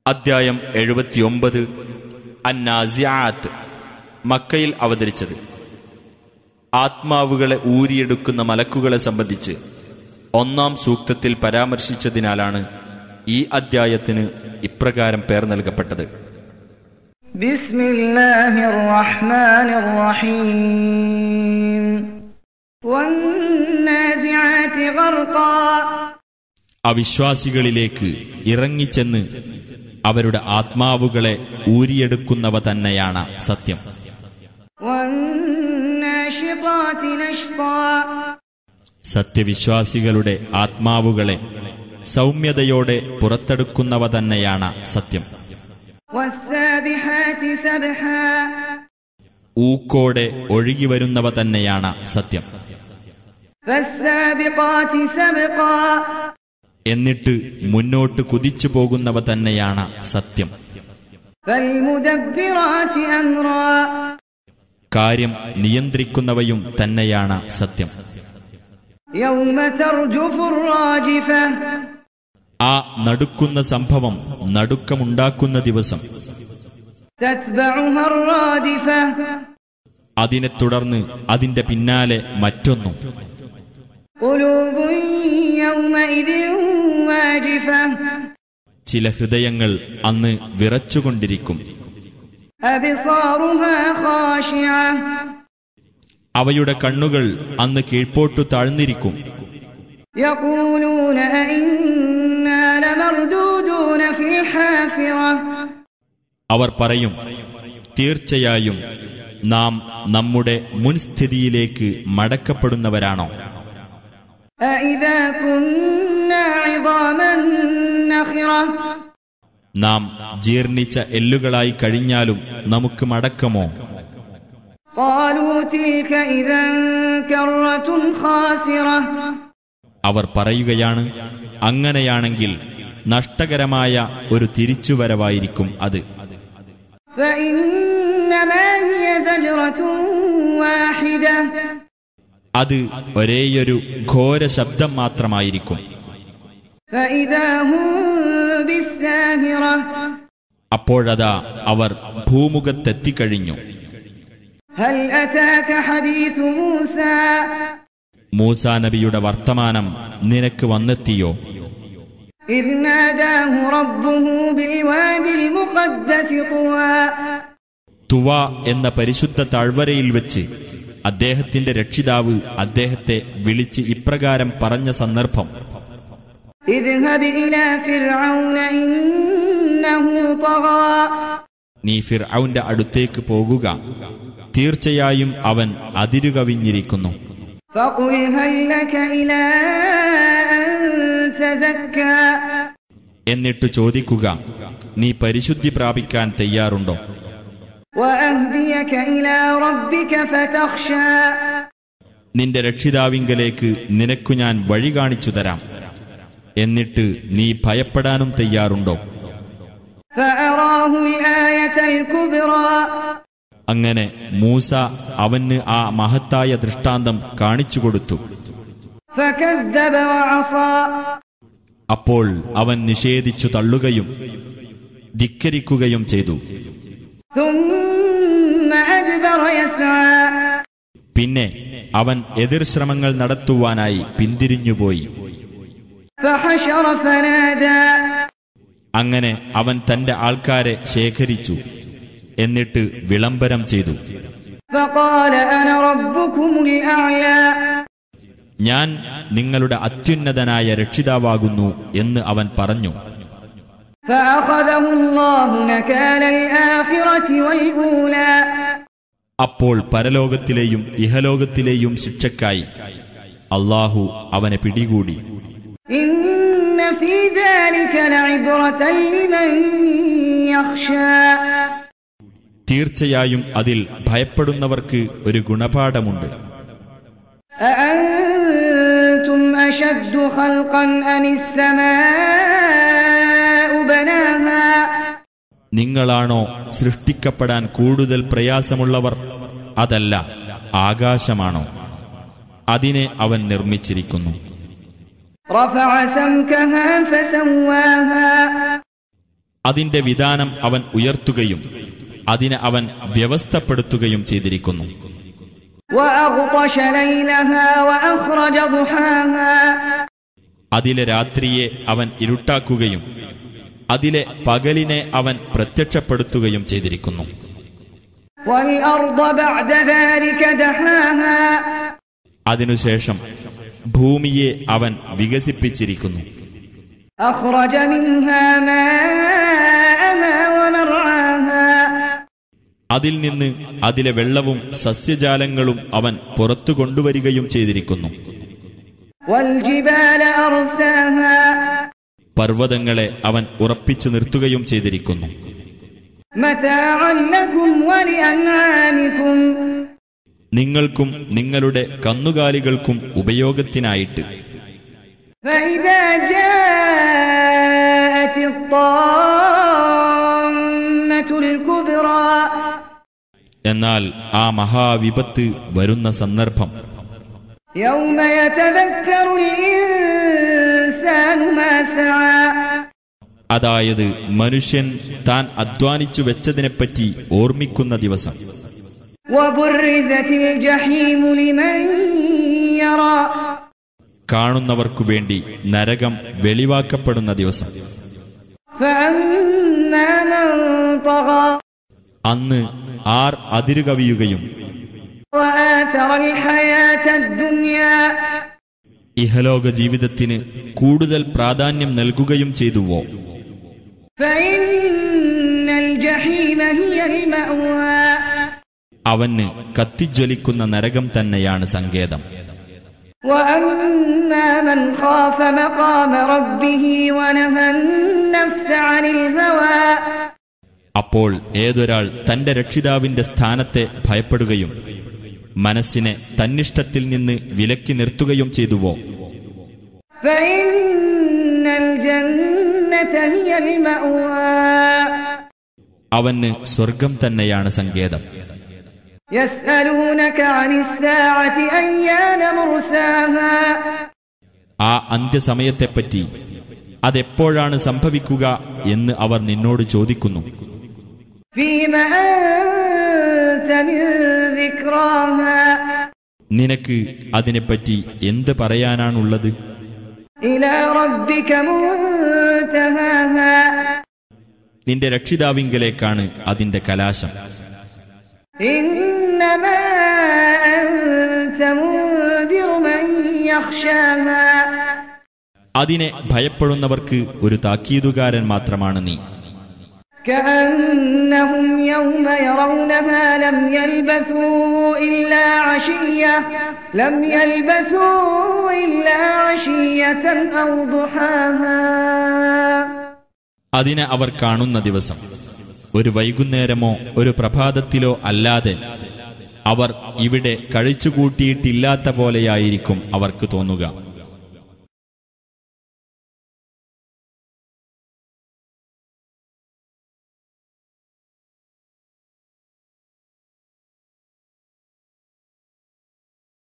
അദ്ധ്യായം 79 അന്നാസിആത്ത്. മക്കയിൽ അവതരിച്ചത്. ആത്മാവുകളെ ഊരിയെടുക്കുന്ന മലക്കുകളെ സംബന്ധിച്ച് 1-ാം സൂക്തത്തിൽ പരാമർശിച്ചതിനാലാണ് ഈ അദ്ധ്യായത്തിന് ഇപ്രകാരം പേർ നൽകപ്പെട്ടത്. ബിസ്മില്ലാഹിർ റഹ്മാനിർ റഹീം വന്നാസിആതി ഗർഖാ. അവിശ്വാസികളിലേക്ക് ഇറങ്ങിച്ചെന്ന് അവരുടെ ആത്മാവുകളെ ഊരിയെടുക്കുന്നവ തന്നെയാണ് സത്യം. സത്യവിശ്വാസികളുടെ ആത്മാവുകളെ സൗമ്യതയോടെ പുറത്തെടുക്കുന്നവ തന്നെയാണ് സത്യം. ഊക്കോടെ ഒഴുകിവരുന്നവ തന്നെയാണ് സത്യം. എന്നിട്ട് മുന്നോട്ട് കുതിച്ചു പോകുന്നവ തന്നെയാണ് സത്യം. കാര്യം നിയന്ത്രിക്കുന്നവയും തന്നെയാണ് സത്യം. ആ നടുക്കുന്ന സംഭവം നടുക്കമുണ്ടാക്കുന്ന ദിവസം. അതിനെ തുടർന്ന് അതിന്റെ പിന്നാലെ മറ്റൊന്നും. ചില ഹൃദയങ്ങൾ അന്ന് വിറച്ചുകൊണ്ടിരിക്കും. അവയുടെ കണ്ണുകൾ അന്ന് കീഴ്പോട്ടു താഴ്ന്നിരിക്കും. അവർ പറയും, തീർച്ചയായും നാം നമ്മുടെ മുൻസ്ഥിതിയിലേക്ക് മടക്കപ്പെടുന്നവരാണോ? നാം ജീർണിച്ച എല്ലുകളായി കഴിഞ്ഞാലും നമുക്ക് മടക്കമോ? അവർ പറയുകയാണ്, അങ്ങനെയാണെങ്കിൽ നഷ്ടകരമായ ഒരു തിരിച്ചുവരവായിരിക്കും അത്. അത് ഒരേയൊരു ഘോര ശബ്ദം മാത്രമായിരിക്കും. അപ്പോഴതാ അവർ ഭൂമുഖത്തെത്തിക്കഴിഞ്ഞു. മൂസാ നബിയുടെ വർത്തമാനം നിനക്ക് വന്നെത്തിയോ? തുവാ എന്ന പരിശുദ്ധ താഴ്വരയിൽ വെച്ച് അദ്ദേഹത്തിന്റെ രക്ഷിതാവ് അദ്ദേഹത്തെ വിളിച്ച് ഇപ്രകാരം പറഞ്ഞ സന്ദർഭം. നീ ഫിർഔന്റെ അടുത്തേക്ക് പോകുക, തീർച്ചയായും അവൻ അതിരുകവിഞ്ഞിരിക്കുന്നു. എന്നിട്ട് ചോദിക്കുക, നീ പരിശുദ്ധി പ്രാപിക്കാൻ തയ്യാറുണ്ടോ? നിന്റെ രക്ഷിതാവിങ്കലേക്ക് നിനക്കു ഞാൻ വഴി കാണിച്ചു തരാം. എന്നിട്ട് നീ ഭയപ്പെടാനും തയ്യാറുണ്ടോ? അങ്ങനെ മൂസ അവന് ആ മഹത്തായ ദൃഷ്ടാന്തം കാണിച്ചുകൊടുത്തു. അപ്പോൾ അവൻ നിഷേധിച്ചു തള്ളുകയും ധിക്കരിക്കുകയും ചെയ്തു. പിന്നെ അവൻ എതിർശ്രമങ്ങൾ നടത്തുവാനായി പിന്തിരിഞ്ഞുപോയി. അങ്ങനെ അവൻ തന്റെ ആൾക്കാരെ ശേഖരിച്ചു. എന്നിട്ട് വിളംബരം ചെയ്തു, ഞാൻ നിങ്ങളുടെ അത്യുന്നതനായ രക്ഷിതാവാകുന്നു എന്ന് അവൻ പറഞ്ഞു. അപ്പോൾ പരലോകത്തിലെയും ഇഹലോകത്തിലെയും ശിക്ഷയ്ക്കായി അല്ലാഹു അവനെ പിടികൂടി. തീർച്ചയായും അതിൽ ഭയപ്പെടുന്നവർക്ക് ഒരു ഗുണപാഠമുണ്ട്. നിങ്ങളാണോ സൃഷ്ടിക്കപ്പെടാൻ കൂടുതൽ പ്രയാസമുള്ളവർ? അതല്ല, ആകാശമാണോ? അതിനെ അവൻ നിർമ്മിച്ചിരിക്കുന്നു. അതിന്റെ വിധാനം അവൻ ഉയർത്തുകയും അതിനെ അവൻ വ്യവസ്ഥപ്പെടുത്തുകയും ചെയ്തിരിക്കുന്നു. وأغطش ليلها وأخرج ضحاها അതിലെ രാത്രിയെ അവൻ ഇരുട്ടാക്കുകയും അതിലെ പകലിനെ അവൻ പ്രത്യക്ഷപ്പെടുത്തുകയും ചെയ്തിരിക്കുന്നു. والأرض بعد ذلك دحاها അതിനുശേഷം ഭൂമിയെ അവൻ വികസിപ്പിച്ചിരിക്കുന്നു. أخرج منها ماءها ومرعاها അതിൽ നിന്ന് അതിലെ വെള്ളവും സസ്യജാലങ്ങളും അവൻ പുറത്തു കൊണ്ടുവരികയും ചെയ്തിരിക്കുന്നു. والجبال أرساها പർവ്വതങ്ങളെ അവൻ ഉറപ്പിച്ചു നിർത്തുകയും ചെയ്തിരിക്കുന്നു. متاعا لكم ولأنعامكم നിങ്ങൾക്കും നിങ്ങളുടെ കന്നുകാലികൾക്കും ഉപയോഗത്തിനായിട്ട്. فإذا جاءت الطامة الكبرى എന്നാൽ ആ മഹാവിപത്ത് വരുന്ന സന്ദർഭം يوم يتذكر الإنسان ما سعى അതായത് മനുഷ്യൻ താൻ അധ്വാനിച്ചു വെച്ചതിനെപ്പറ്റി ഓർമ്മിക്കുന്ന ദിവസം. وبرزت الجحيم لمن يرى കാണുന്നവർക്കു വേണ്ടി നരകം വെളിവാക്കപ്പെടുന്ന ദിവസം. فأما من طغى അന്ന് ആർ അതിരുകവിയുകയും وآثر الحياة الدنيا ഇഹലോക ജീവിതത്തിന് കൂടുതൽ പ്രാധാന്യം നൽകുകയും ചെയ്തുവോ فإن الجحيم هي المأوى അവന് കത്തിജ്വലിക്കുന്ന നരകം തന്നെയാണ് സങ്കേതം. وأما من خاف مقام ربه ونهى النفس عن الهوى അപ്പോൾ ഏതൊരാൾ തന്റെ രക്ഷിതാവിന്റെ സ്ഥാനത്തെ ഭയപ്പെടുകയും മനസ്സിനെ തന്നിഷ്ടത്തിൽ നിന്ന് വിലക്കി നിർത്തുകയും ചെയ്തുവോ فإن الجنة هي المأوى അവന് സ്വർഗം തന്നെയാണ് സങ്കേതം. يسألونك عن الساعة أيان مرساها ആ അന്ത്യസമയത്തെപ്പറ്റി അതെപ്പോഴാണ് സംഭവിക്കുക എന്ന് അവർ നിന്നോട് ചോദിക്കുന്നു. فيما أنت من ذكراها നിനക്ക് അതിനെപ്പറ്റി എന്ത് പറയാനാണുള്ളത്? إلى ربك منتهاها നിന്റെ രക്ഷിതാവിങ്കലേക്കാണ് അതിന്റെ കലാശം. إنما أنت منذر من يخشاها അതിനെ ഭയപ്പെടുന്നവർക്ക് ഒരു താക്കീതുകാരൻ മാത്രമാണ് നീ. كأنهم يوم يرونها لم يلبثوا إلا عشية أو ضحاها അതിനെ അവർ കാണുന്ന ദിവസം ഒരു വൈകുന്നേരമോ ഒരു പ്രഭാതത്തിലോ അല്ലാതെ അവർ ഇവിടെ കഴിച്ചുകൂട്ടിയിട്ടില്ലാത്ത പോലെയായിരിക്കും അവർക്ക് തോന്നുക.